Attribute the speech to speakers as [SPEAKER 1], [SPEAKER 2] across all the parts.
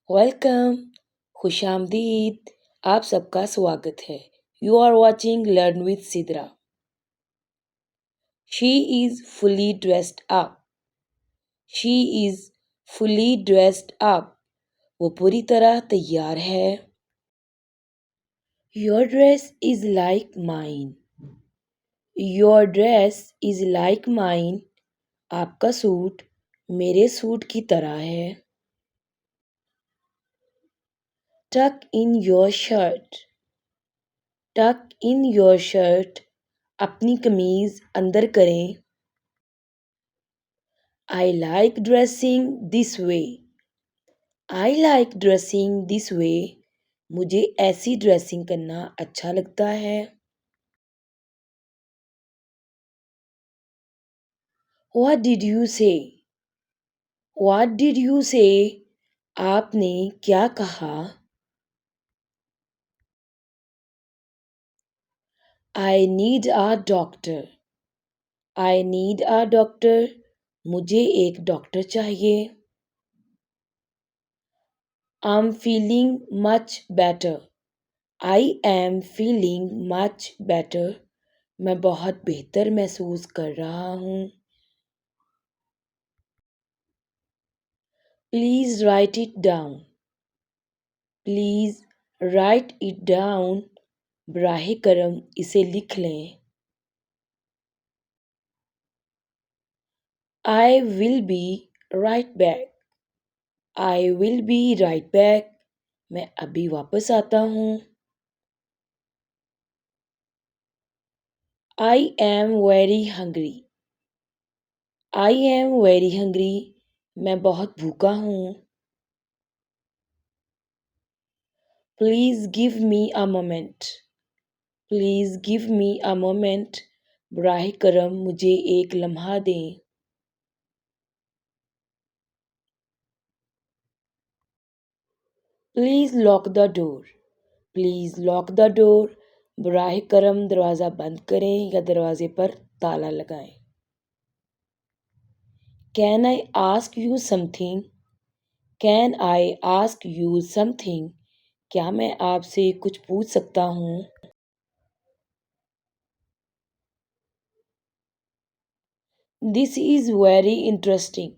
[SPEAKER 1] Welcome, खुशामदीद। आप सबका स्वागत है। You are watching learn with Sidra. She is fully dressed up. She is fully dressed up. वो पूरी तरह तैयार है। Your dress is like mine. Your dress is like mine. आपका सूट मेरे सूट की तरह है। टक इन योर शर्ट। टक इन योर शर्ट। अपनी कमीज अंदर करें। I like dressing this way. I like dressing this way. मुझे ऐसी ड्रेसिंग करना अच्छा लगता है। What did you say? What did you say? आपने क्या कहा? I need a doctor. I need a doctor. मुझे एक डॉक्टर चाहिए। I'm feeling much better. I am feeling much better. मैं बहुत बेहतर महसूस कर रहा हूँ। Please write it down. Please write it down. बराह करम इसे लिख लें। I will be right back. I will be right back. मैं अभी वापस आता हूँ। I am very hungry. I am very hungry. मैं बहुत भूखा हूँ। Please give me a moment. Please give me a moment. बराह करम मुझे एक लम्हा दें। Please lock the door. Please lock the door. बराह करम दरवाज़ा बंद करें या दरवाजे पर ताला लगाएं। Can I ask you something? Can I ask you something? क्या मैं आपसे कुछ पूछ सकता हूँ? This is very interesting.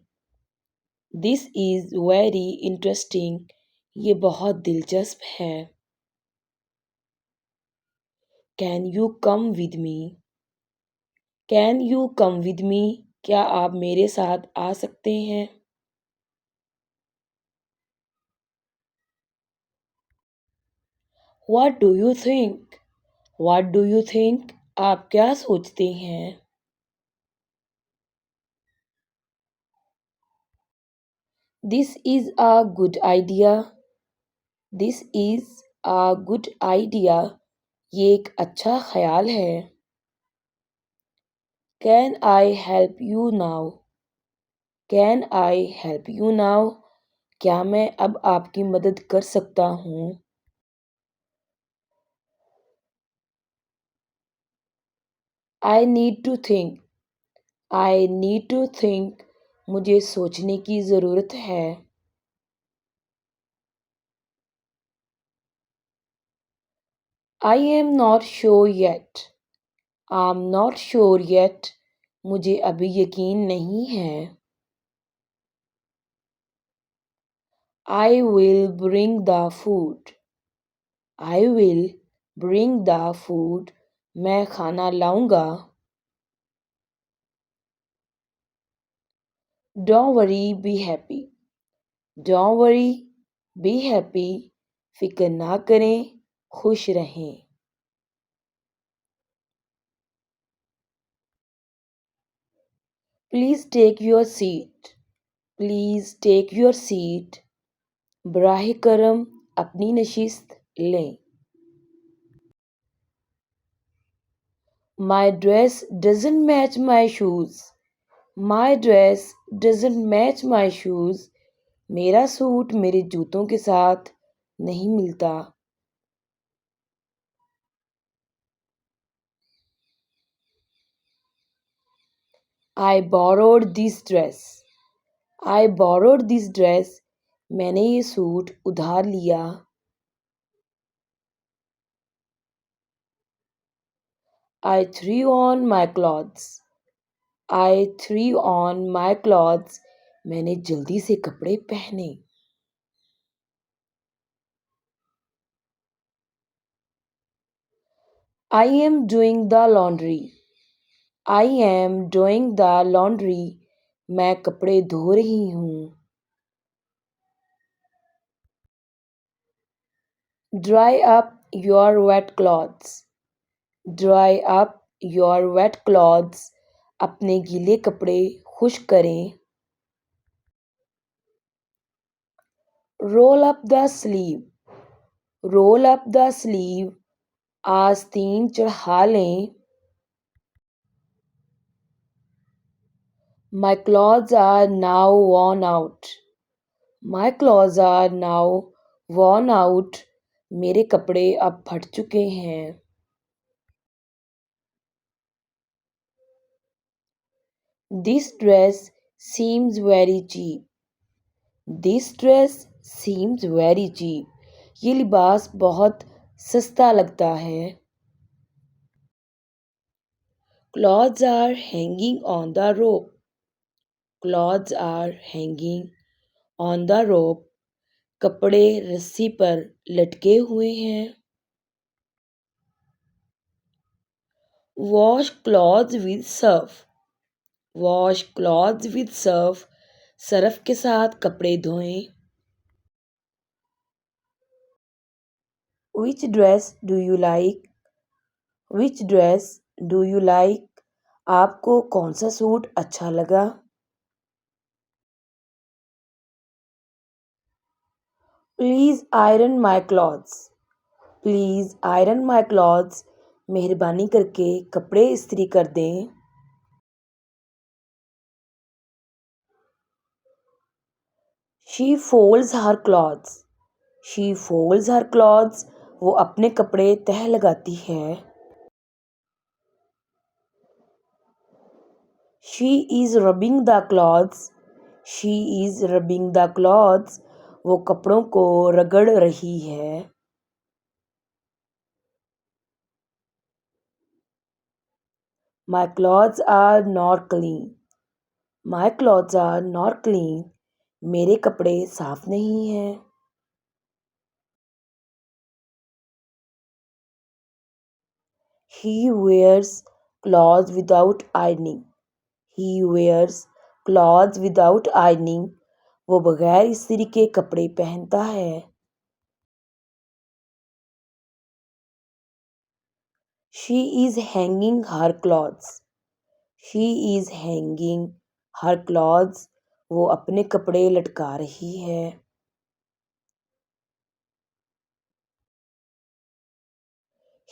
[SPEAKER 1] This is very interesting. ये बहुत दिलचस्प है। Can you come with me? Can you come with me? क्या आप मेरे साथ आ सकते हैं? What do you think? What do you think? आप क्या सोचते हैं? This is a good idea. This is a good idea. ये एक अच्छा ख्याल है। Can I help you now? Can I help you now? क्या मैं अब आपकी मदद कर सकता हूँ? I need to think. I need to think. मुझे सोचने की ज़रूरत है। I am not sure yet. I'm not sure yet. मुझे अभी यकीन नहीं है। I will bring the food. I will bring the food. मैं खाना लाऊंगा। Don't worry, be happy. Don't worry, be happy. फिक्र ना करें, खुश रहें। Please take your seat. Please take your seat. बराह करम अपनी नशिस्त लें। My dress doesn't match my shoes. My dress doesn't match my shoes. मेरा सूट मेरे जूतों के साथ नहीं मिलता। I borrowed this dress. I borrowed this dress. मैंने ये सूट उधार लिया। I threw on my clothes. I threw on my clothes. मैंने जल्दी से कपड़े पहने। I am doing the laundry. I am doing the laundry. मैं कपड़े धो रही हूँ। Dry up your wet clothes. Dry up your wet clothes. अपने गीले कपड़े खुश्क करें। Roll up the sleeve. Roll up the sleeve. आस्तीन चढ़ा लें। My clothes are now worn out. My clothes are now worn out. मेरे कपड़े अब फट चुके हैं। This dress seems very cheap. This dress seems very cheap. ये लिबास बहुत सस्ता लगता है। Clothes are hanging on the rope. Clothes are hanging on the rope. कपड़े रस्सी पर लटके हुए हैं। Wash clothes with surf. Wash clothes with surf. Surf के साथ कपड़े धोएं। Which dress do you like? Which dress do you like? आपको कौन सा सूट अच्छा लगा? Please iron my clothes. Please iron my clothes. मेहरबानी करके कपड़े इस्त्री कर दें। She folds her clothes. She folds her clothes. वो अपने कपड़े तह लगाती है। She is rubbing the clothes. She is rubbing the clothes. वो कपड़ों को रगड़ रही है। My clothes are not clean. My clothes are not clean. मेरे कपड़े साफ नहीं हैं। He wears clothes without ironing. He wears clothes without ironing. वो बगैर इस्त्री के कपड़े पहनता है। She is hanging her clothes. She is hanging her clothes. वो अपने कपड़े लटका रही है।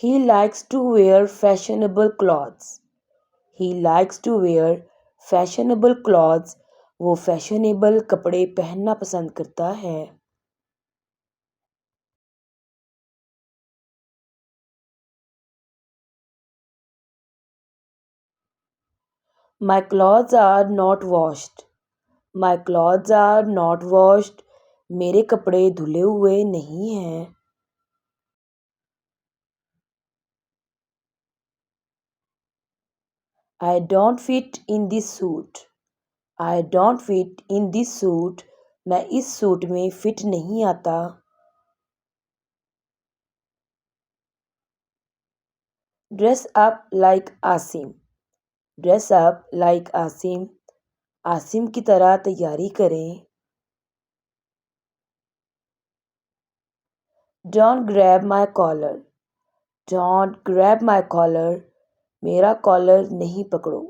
[SPEAKER 1] He likes to wear fashionable clothes. He likes to wear fashionable clothes. वो फैशनेबल कपड़े पहनना पसंद करता है। My clothes are not washed. My clothes are not washed. मेरे कपड़े धुले हुए नहीं हैं। I don't fit in this suit. I don't fit in this suit. मैं इस सूट में फिट नहीं आता। Dress up like Asim. Dress up like Asim. Asim की तरह तैयारी करें। Don't grab my collar. Don't grab my collar. मेरा कॉलर नहीं पकड़ो।